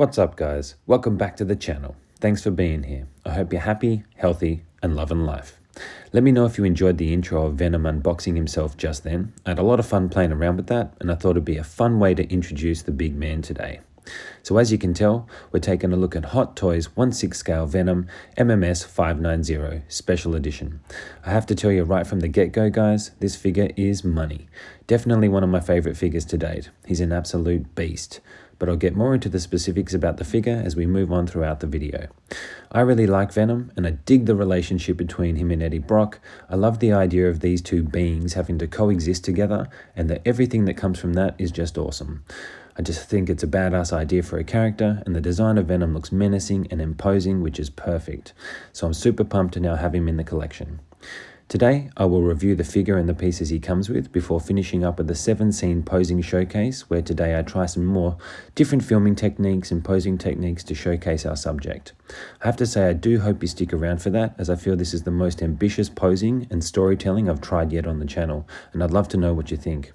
What's up, guys? Welcome back to the channel. Thanks for being here. I hope you're happy, healthy, and loving life. Let me know if you enjoyed the intro of Venom unboxing himself just then. I had a lot of fun playing around with that, and I thought it'd be a fun way to introduce the big man today. So as you can tell, we're taking a look at Hot Toys 1/6 scale Venom MMS 590 Special Edition. I have to tell you right from the get-go, guys, this figure is money. Definitely one of my favorite figures to date. He's an absolute beast. But I'll get more into the specifics about the figure as we move on throughout the video. I really like Venom, and I dig the relationship between him and Eddie Brock. I love the idea of these two beings having to coexist together, and that everything that comes from that is just awesome. I just think it's a badass idea for a character, and the design of Venom looks menacing and imposing, which is perfect. So I'm super pumped to now have him in the collection. Today, I will review the figure and the pieces he comes with before finishing up with the 7-scene posing showcase, where today I try some more different filming techniques and posing techniques to showcase our subject. I have to say I do hope you stick around for that, as I feel this is the most ambitious posing and storytelling I've tried yet on the channel, and I'd love to know what you think.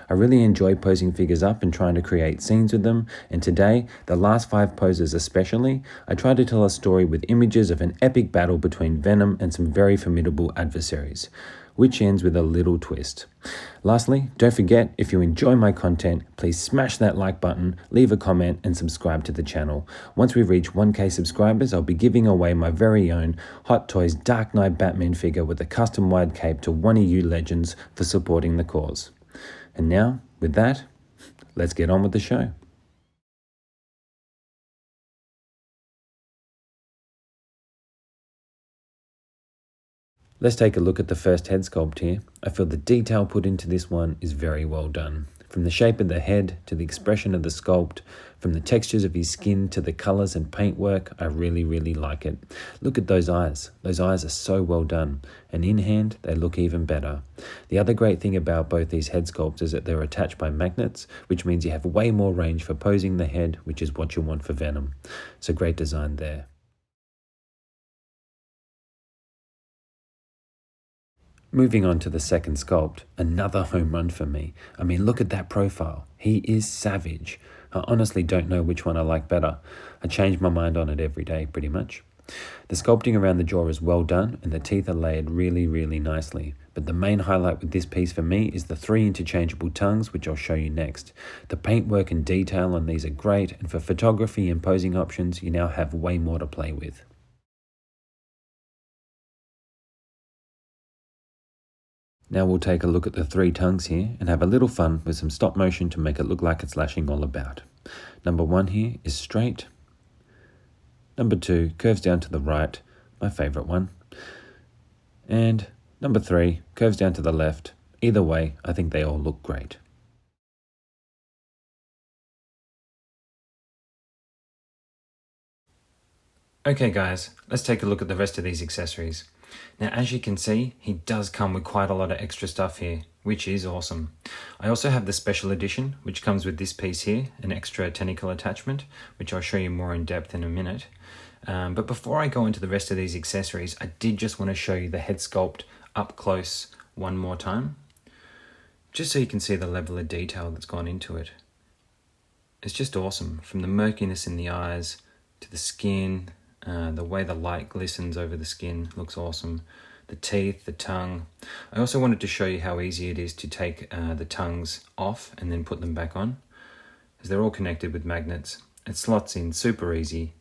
I really enjoy posing figures up and trying to create scenes with them, and today, the last 5 poses especially, I try to tell a story with images of an epic battle between Venom and some very formidable adversaries, which ends with a little twist. Lastly, don't forget, if you enjoy my content, please smash that like button, leave a comment, and subscribe to the channel. Once we reach 1K subscribers, I'll be giving away my very own Hot Toys Dark Knight Batman figure with a custom wide cape to one of you legends for supporting the cause. And now, with that, let's get on with the show. Let's take a look at the first head sculpt here. I feel the detail put into this one is very well done. From the shape of the head to the expression of the sculpt, from the textures of his skin to the colors and paintwork, I really like it. Look at those eyes. Those eyes are so well done, and in hand, they look even better. The other great thing about both these head sculpts is that they're attached by magnets, which means you have way more range for posing the head, which is what you want for Venom. So great design there. Moving on to the second sculpt, another home run for me. I mean, look at that profile. He is savage. I honestly don't know which one I like better. I change my mind on it every day, pretty much. The sculpting around the jaw is well done, and the teeth are layered really nicely. But the main highlight with this piece for me is the 3 interchangeable tongues, which I'll show you next. The paintwork and detail on these are great, and for photography and posing options, you now have way more to play with. Now we'll take a look at the 3 tongues here and have a little fun with some stop motion to make it look like it's lashing all about. Number 1 here is straight. Number 2 curves down to the right, my favorite one. And number 3 curves down to the left. Either way, I think they all look great. Okay guys, let's take a look at the rest of these accessories. Now as you can see, he does come with quite a lot of extra stuff here, which is awesome. I also have the special edition, which comes with this piece here, an extra tentacle attachment, which I'll show you more in depth in a minute. But before I go into the rest of these accessories, I did just want to show you the head sculpt up close one more time, just so you can see the level of detail that's gone into it. It's just awesome, from the murkiness in the eyes to the skin. The way the light glistens over the skin looks awesome. The teeth, the tongue. I also wanted to show you how easy it is to take the tongues off and then put them back on, as they're all connected with magnets. It slots in super easy.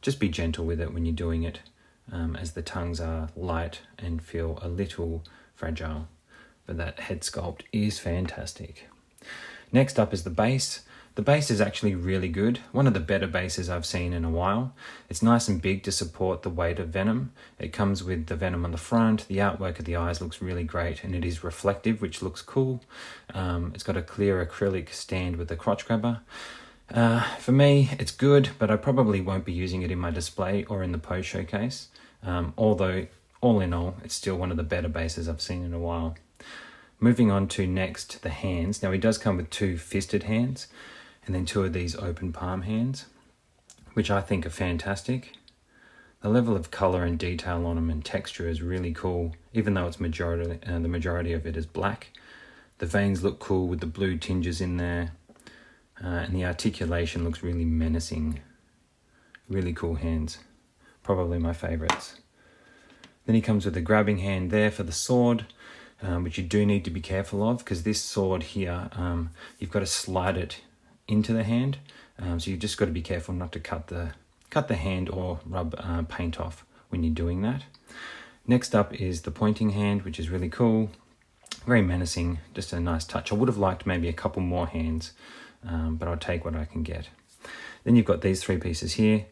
Just be gentle with it when you're doing it, as the tongues are light and feel a little fragile. But that head sculpt is fantastic. Next up is the base. The base is actually really good, one of the better bases I've seen in a while. It's nice and big to support the weight of Venom. It comes with the Venom on the front, the artwork of the eyes looks really great, and it is reflective, which looks cool. It's got a clear acrylic stand with a crotch grabber. For me, it's good, but I probably won't be using it in my display or in the pose showcase. Although, all in all, it's still one of the better bases I've seen in a while. Moving on to next, the hands. Now he does come with 2 fisted hands, and then 2 of these open palm hands, which I think are fantastic. The level of color and detail on them and texture is really cool, even though it's the majority of it is black. The veins look cool with the blue tinges in there, and the articulation looks really menacing. Really cool hands. Probably my favorites. Then he comes with a grabbing hand there for the sword, which you do need to be careful of, because this sword here, you've got to slide it into the hand. So you've just got to be careful not to cut the hand or rub paint off when you're doing that. Next up is the pointing hand, which is really cool. Very menacing, just a nice touch. I would have liked maybe a couple more hands, but I'll take what I can get. Then you've got these 3 pieces here.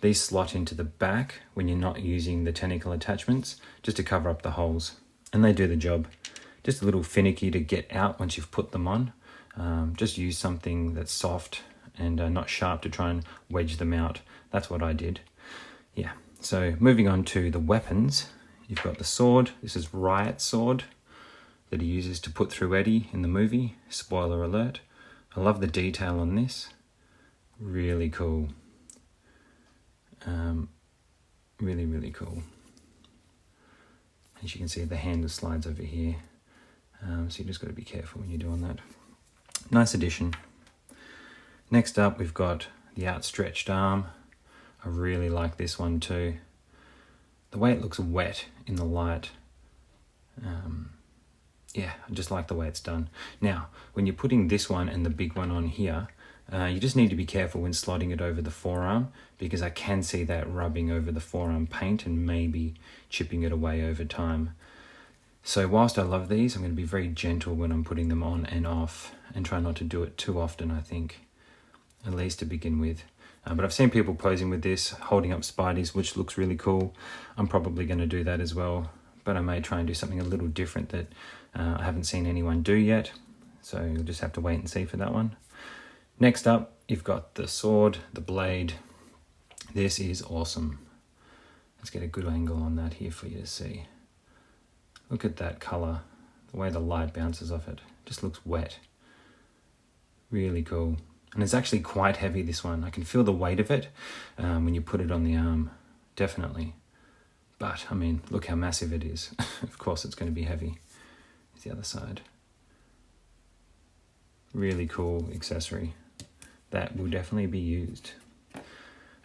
These slot into the back when you're not using the tentacle attachments, just to cover up the holes. And they do the job. Just a little finicky to get out once you've put them on. Just use something that's soft and not sharp to try and wedge them out. That's what I did. Yeah, so moving on to the weapons. You've got the sword. This is Riot's sword that he uses to put through Eddie in the movie. Spoiler alert. I love the detail on this. Really cool. Really, really cool. As you can see, the handle slides over here. So you just got to be careful when you're doing that. Nice addition. Next up, we've got the outstretched arm. I really like this one too. The way it looks wet in the light. Yeah, I just like the way it's done. Now, when you're putting this one and the big one on here, you just need to be careful when sliding it over the forearm, because I can see that rubbing over the forearm paint and maybe chipping it away over time. So whilst I love these, I'm going to be very gentle when I'm putting them on and off, and try not to do it too often, I think, at least to begin with. But I've seen people posing with this, holding up Spideys, which looks really cool. I'm probably going to do that as well, but I may try and do something a little different that I haven't seen anyone do yet. So you'll just have to wait and see for that one. Next up, you've got the sword, the blade. This is awesome. Let's get a good angle on that here for you to see. Look at that colour, the way the light bounces off it. Just looks wet. Really cool. And it's actually quite heavy, this one. I can feel the weight of it when you put it on the arm, definitely. But, I mean, look how massive it is. Of course it's going to be heavy. Here's the other side. Really cool accessory. That will definitely be used.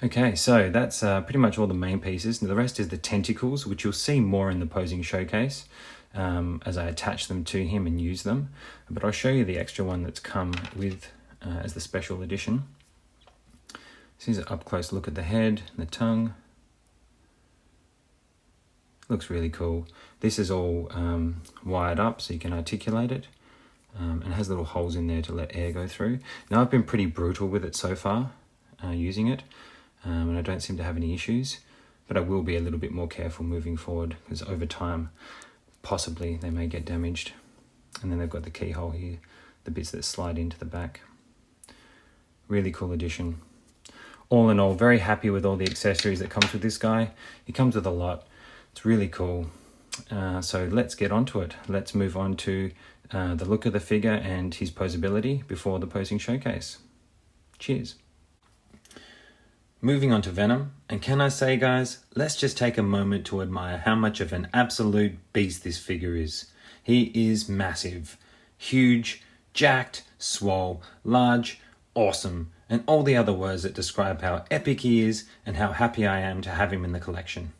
Okay, so that's pretty much all the main pieces. Now, the rest is the tentacles, which you'll see more in the posing showcase as I attach them to him and use them. But I'll show you the extra one that's come with as the special edition. This is an up-close look at the head and the tongue. Looks really cool. This is all wired up so you can articulate it. And has little holes in there to let air go through. Now, I've been pretty brutal with it so far, using it, and I don't seem to have any issues, but I will be a little bit more careful moving forward, because over time, possibly they may get damaged. And then they've got the keyhole here, the bits that slide into the back. Really cool addition. All in all, very happy with all the accessories that comes with this guy. He comes with a lot. It's really cool. So let's get onto it. Let's move on to the look of the figure and his posability before the posing showcase. Cheers. Moving on to Venom, and can I say, guys, let's just take a moment to admire how much of an absolute beast this figure is. He is massive, huge, jacked, swole, large, awesome, and all the other words that describe how epic he is and how happy I am to have him in the collection.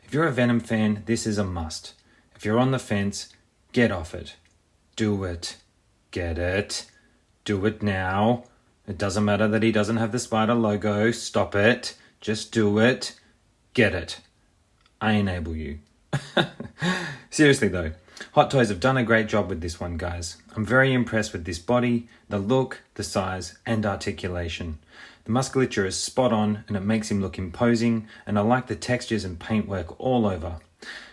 If you're a Venom fan, this is a must. If you're on the fence, get off it. Do it. Get it. Do it now. It doesn't matter that he doesn't have the spider logo. Stop it. Just do it. Get it. I enable you. Seriously though, Hot Toys have done a great job with this one, guys. I'm very impressed with this body, the look, the size, and articulation. The musculature is spot on and it makes him look imposing, and I like the textures and paintwork all over.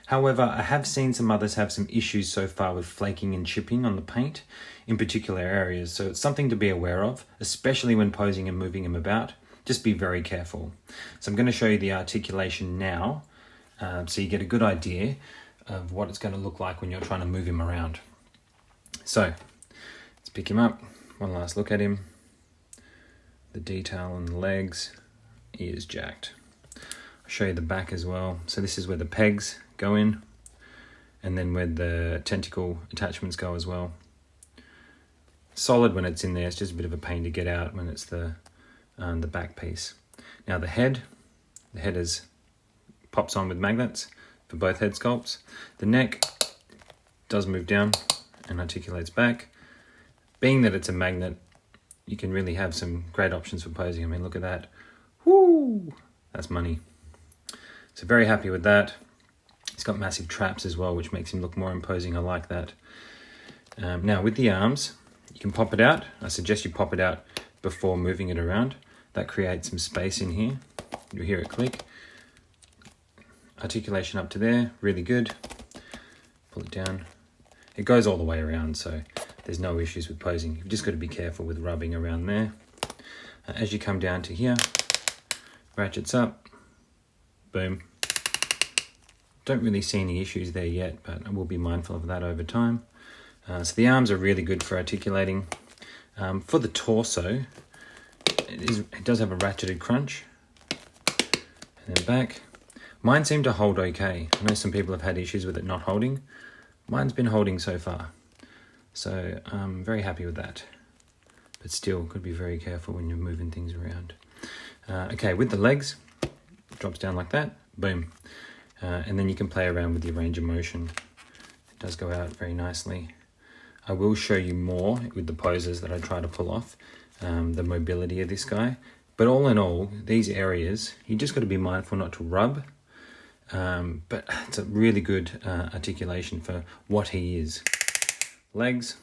However, I have seen some others have some issues so far with flaking and chipping on the paint in particular areas, so it's something to be aware of, especially when posing and moving him about. Just be very careful. So I'm going to show you the articulation now, so you get a good idea of what it's going to look like when you're trying to move him around. So let's pick him up, one last look at him. The detail on the legs, he is jacked. I'll show you the back as well. So this is where the pegs go in, and then where the tentacle attachments go as well. Solid when it's in there, it's just a bit of a pain to get out when it's the back piece. Now the head pops on with magnets for both head sculpts. The neck does move down and articulates back. Being that it's a magnet, you can really have some great options for posing. I mean, look at that. Woo! That's money. So very happy with that. He's got massive traps as well, which makes him look more imposing. I like that. Now with the arms, you can pop it out. I suggest you pop it out before moving it around. That creates some space in here. You'll hear it click. Articulation up to there, really good. Pull it down. It goes all the way around, so there's no issues with posing. You've just got to be careful with rubbing around there. As you come down to here, ratchets up, boom. Don't really see any issues there yet, but I will be mindful of that over time. So the arms are really good for articulating. For the torso, it does have a ratcheted crunch. And then back. Mine seem to hold okay. I know some people have had issues with it not holding. Mine's been holding so far. So I'm very happy with that. But still, could be very careful when you're moving things around. Okay, with the legs, it drops down like that. Boom. And then you can play around with your range of motion. It does go out very nicely. I will show you more with the poses that I try to pull off, the mobility of this guy. But all in all, these areas, you just got to be mindful not to rub. But it's a really good articulation for what he is. Legs,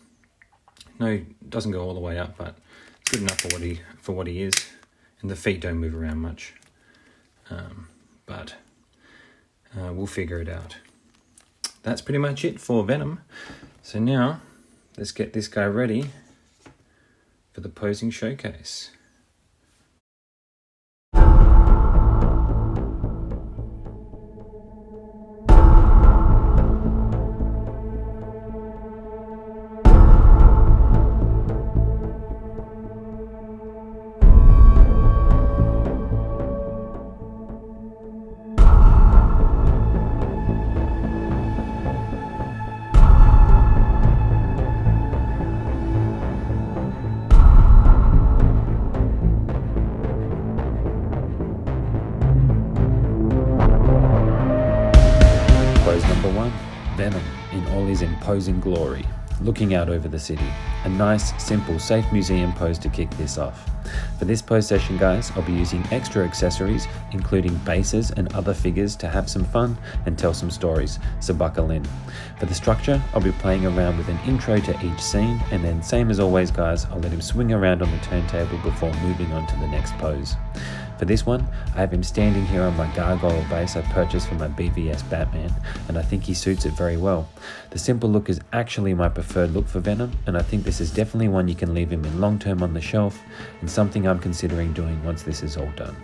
no, doesn't go all the way up, but it's good enough for what he is. And the feet don't move around much. But we'll figure it out. That's pretty much it for Venom. So now, let's get this guy ready for the posing showcase. Pose number 1, Venom in all his imposing glory, looking out over the city. A nice, simple, safe museum pose to kick this off. For this pose session, guys, I'll be using extra accessories, including bases and other figures to have some fun and tell some stories, so buckle in. For the structure, I'll be playing around with an intro to each scene, and then same as always, guys, I'll let him swing around on the turntable before moving on to the next pose. For this one, I have him standing here on my gargoyle base I purchased for my BVS Batman, and I think he suits it very well. The simple look is actually my preferred look for Venom, and I think this is definitely one you can leave him in long term on the shelf, and something I'm considering doing once this is all done.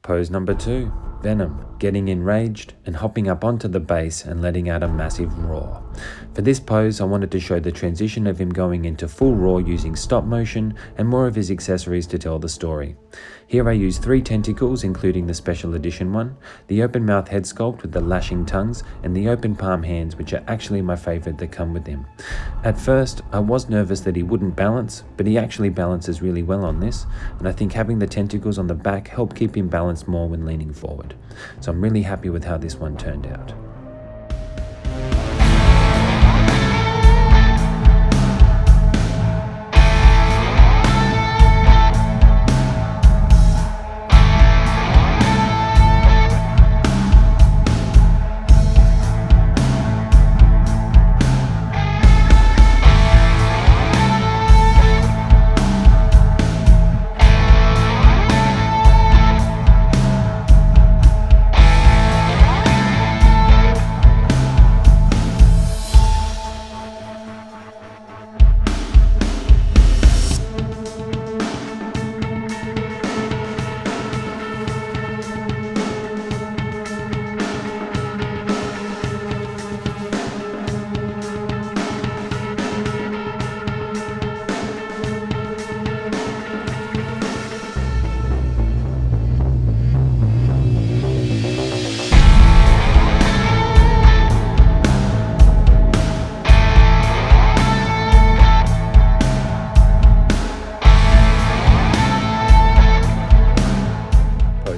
Pose number 2, Venom getting enraged and hopping up onto the base and letting out a massive roar. For this pose, I wanted to show the transition of him going into full roar using stop motion and more of his accessories to tell the story. Here I used 3 tentacles, including the special edition one, the open mouth head sculpt with the lashing tongues, and the open palm hands, which are actually my favorite that come with him. At first, I was nervous that he wouldn't balance, but he actually balances really well on this, and I think having the tentacles on the back helped keep him balanced more when leaning forward. So I'm really happy with how this one turned out.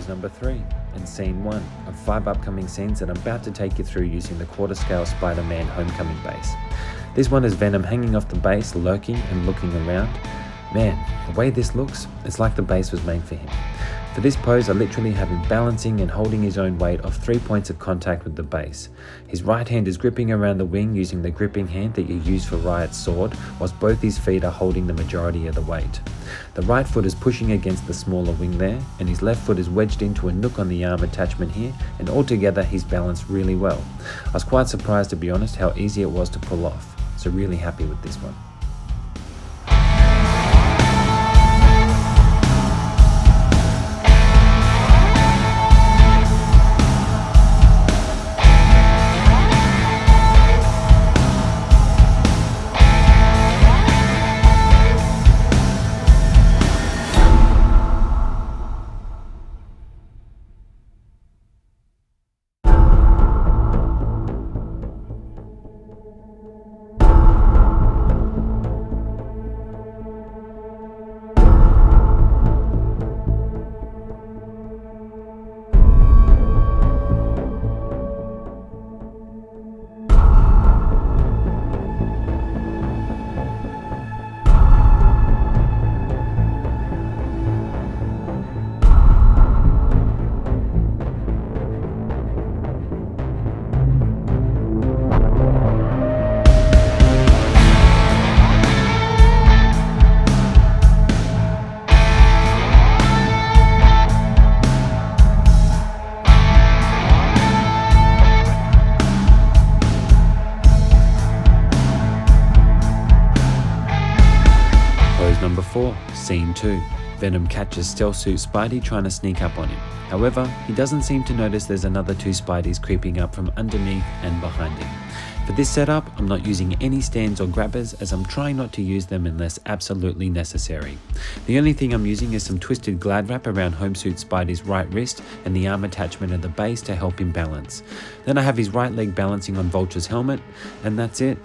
Number 3 and scene 1 of 5 upcoming scenes that I'm about to take you through using the quarter scale Spider-Man Homecoming base. This one is Venom hanging off the base, lurking and looking around. Man, the way this looks, it's like the base was made for him. For this pose, I literally have him balancing and holding his own weight off 3 points of contact with the base. His right hand is gripping around the wing using the gripping hand that you use for Riot's sword, whilst both his feet are holding the majority of the weight. The right foot is pushing against the smaller wing there, and his left foot is wedged into a nook on the arm attachment here, and altogether he's balanced really well. I was quite surprised, to be honest, how easy it was to pull off, so really happy with this one. Number 4, Scene 2. Venom catches Stealth Suit Spidey trying to sneak up on him. However, he doesn't seem to notice there's another 2 Spideys creeping up from underneath and behind him. For this setup, I'm not using any stands or grabbers as I'm trying not to use them unless absolutely necessary. The only thing I'm using is some twisted glad wrap around Homesuit Spidey's right wrist and the arm attachment at the base to help him balance. Then I have his right leg balancing on Vulture's helmet, and that's it.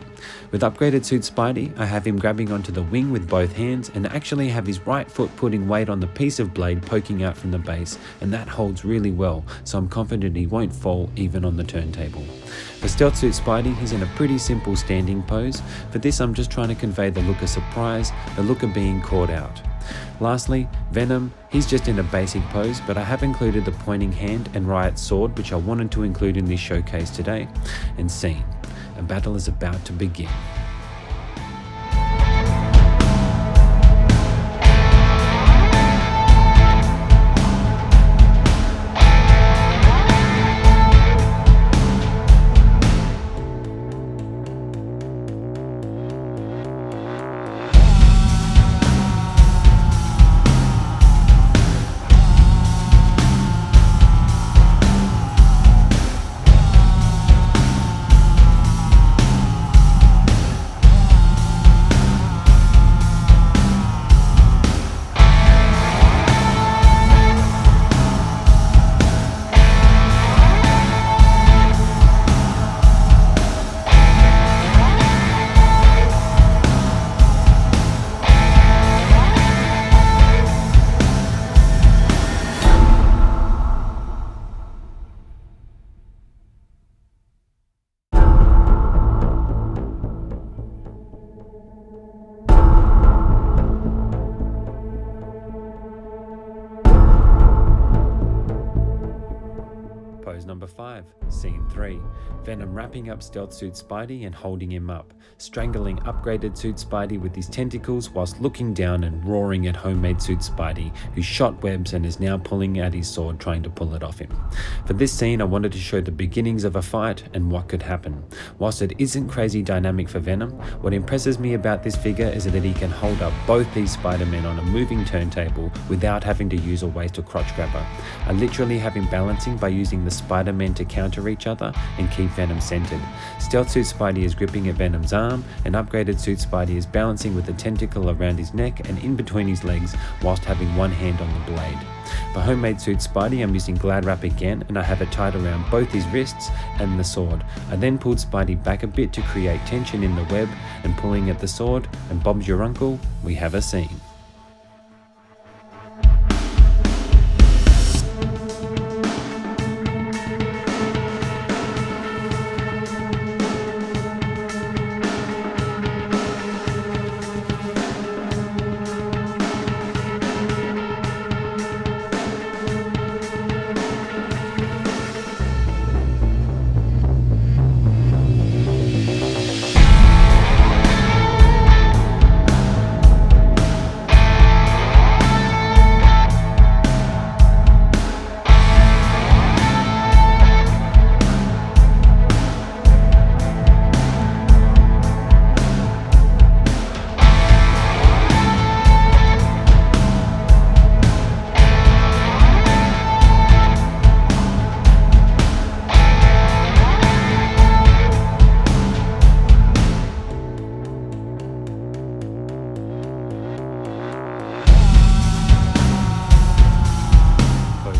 With upgraded Suit Spidey, I have him grabbing onto the wing with both hands and actually have his right foot putting weight on the piece of blade poking out from the base, and that holds really well, so I'm confident he won't fall even on the turntable. For Stealth Suit Spidey, he's in a pretty simple standing pose. For this, I'm just trying to convey the look of surprise, the look of being caught out. Lastly, Venom, he's just in a basic pose, but I have included the pointing hand and Riot's sword, which I wanted to include in this showcase today. And scene. A battle is about to begin. number 5, Scene 3. Venom wrapping up Stealth Suit Spidey and holding him up, strangling upgraded Suit Spidey with his tentacles whilst looking down and roaring at Homemade Suit Spidey, who shot webs and is now pulling out his sword trying to pull it off him. For this scene, I wanted to show the beginnings of a fight and what could happen. Whilst it isn't crazy dynamic for Venom, what impresses me about this figure is that he can hold up both these Spider-Men on a moving turntable without having to use a waist or crotch grabber. I literally have him balancing by using the Spider-Men to counter each other and keep Venom centered. Stealth Suit Spidey is gripping at Venom's arm, and upgraded Suit Spidey is balancing with a tentacle around his neck and in between his legs whilst having one hand on the blade. For Homemade Suit Spidey, I'm using Glad Wrap again, and I have it tied around both his wrists and the sword. I then pulled Spidey back a bit to create tension in the web and pulling at the sword, and Bob's your uncle, we have a scene.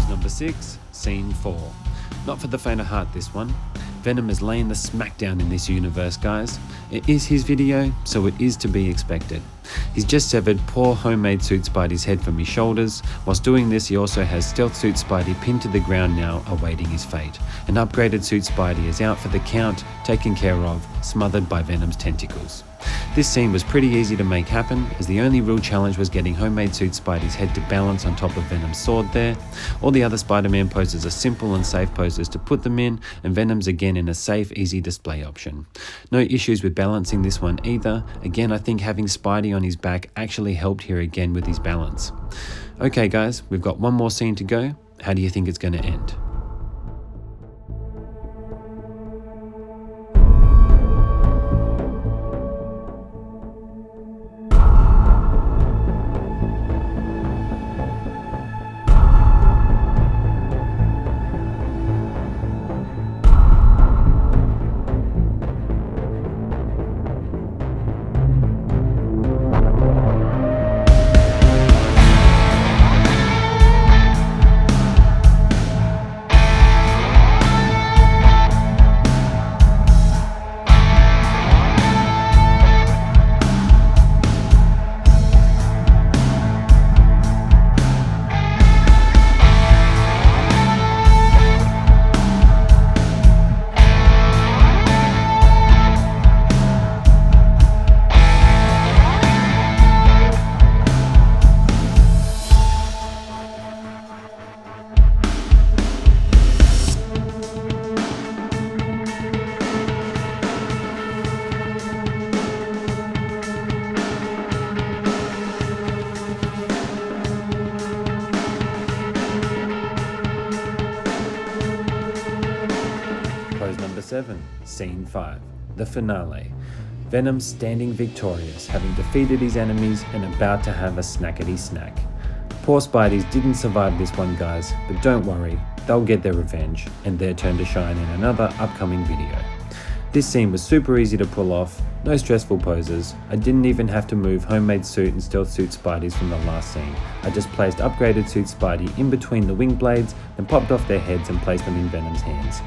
Number 6, Scene 4. Not for the faint of heart, this one. Venom is laying the smackdown in this universe, guys. It is his video, so it is to be expected. He's just severed poor Homemade Suit Spidey's head from his shoulders. Whilst doing this, he also has Stealth Suit Spidey pinned to the ground now, awaiting his fate. An upgraded Suit Spidey is out for the count, taken care of, smothered by Venom's tentacles. This scene was pretty easy to make happen, as the only real challenge was getting Homemade Suit Spidey's head to balance on top of Venom's sword there. All the other Spider-Man poses are simple and safe poses to put them in, and Venom's again in a safe, easy display option. No issues with balancing this one either. Again, I think having Spidey on his back actually helped here again with his balance. Okay guys, we've got one more scene to go. How do you think it's going to end? Number 7, Scene 5, the finale. Venom standing victorious, having defeated his enemies and about to have a snackety snack. Poor Spideys didn't survive this one, guys, but don't worry, they'll get their revenge and their turn to shine in another upcoming video. This scene was super easy to pull off, no stressful poses. I didn't even have to move Homemade Suit and Stealth Suit Spideys from the last scene. I just placed upgraded Suit Spidey in between the wing blades, then popped off their heads and placed them in Venom's hands.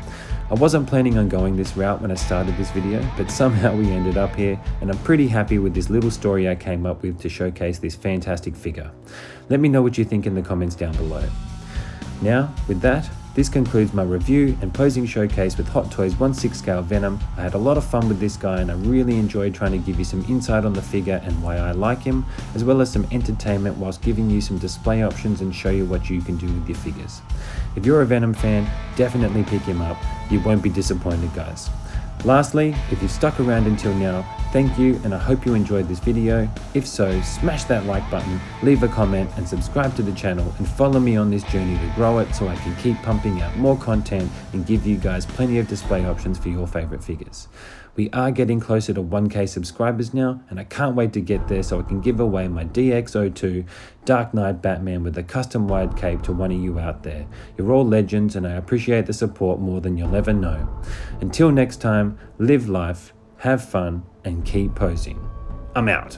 I wasn't planning on going this route when I started this video, but somehow we ended up here, and I'm pretty happy with this little story I came up with to showcase this fantastic figure. Let me know what you think in the comments down below. Now, with that, This concludes my review and posing showcase with Hot Toys 1/6 scale Venom. I had a lot of fun with this guy and I really enjoyed trying to give you some insight on the figure and why I like him, as well as some entertainment whilst giving you some display options and show you what you can do with your figures. If you're a Venom fan, definitely pick him up. You won't be disappointed, guys. Lastly, if you've stuck around until now, thank you and I hope you enjoyed this video. If so, smash that like button, leave a comment and subscribe to the channel and follow me on this journey to grow it so I can keep pumping out more content and give you guys plenty of display options for your favorite figures. We are getting closer to 1K subscribers now and I can't wait to get there so I can give away my DX02 Dark Knight Batman with a custom wide cape to one of you out there. You're all legends and I appreciate the support more than you'll ever know. Until next time, live life, have fun and keep posing. I'm out.